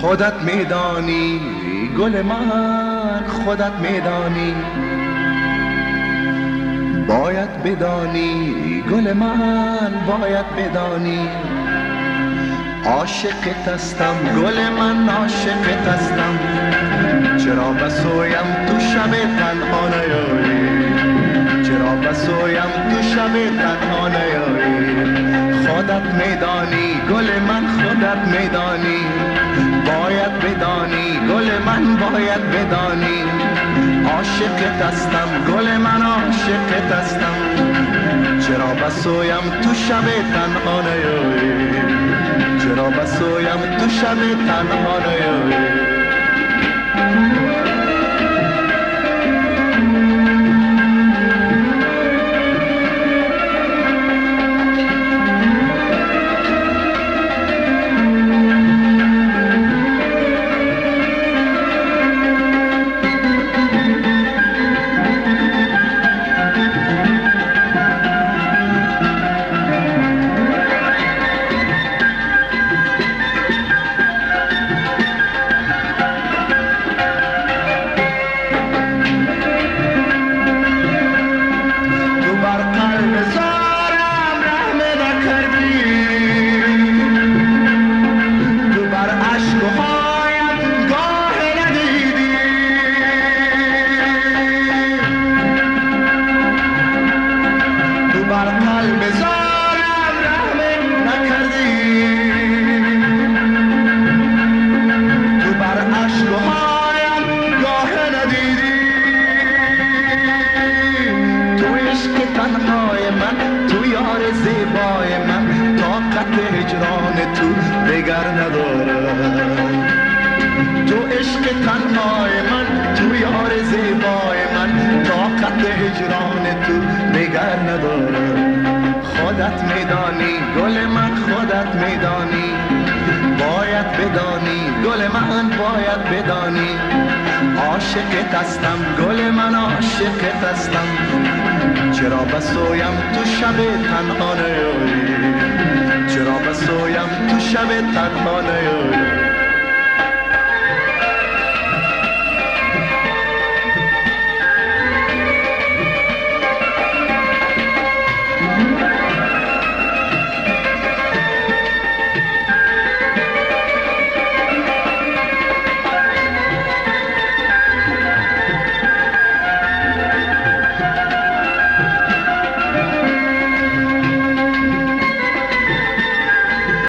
خودت میدانی گل من، خودت میدانی، باید بدانی گل من، باید بدانی، عاشقت هستم گل من، عاشقت هستم. چرا بسویم تو شب تنها نیایی، چرا بسویم تو شب تنها نیایی. خودت میدانی گل من، خودت میدانی، باید بدانی گل من، باید بدانی، عاشقت هستم گل من، عاشقت هستم. چرا بسویم تو شب تنها نیایی، چرا بسویم تو شب تنها نیایی. هجران تو دگر ندارم، تو عشق تنهای من، تو یار زیبای من، طاقت هجران تو دگر ندارم. خودت میدانی گل من، خودت میدانی، باید بدانی گل من، باید بدانی، عاشقت هستم گل من، عاشقت هستم. چرا بسویم تو شب تنها نیایی، چرا بسویم تو شب تنها نیایی.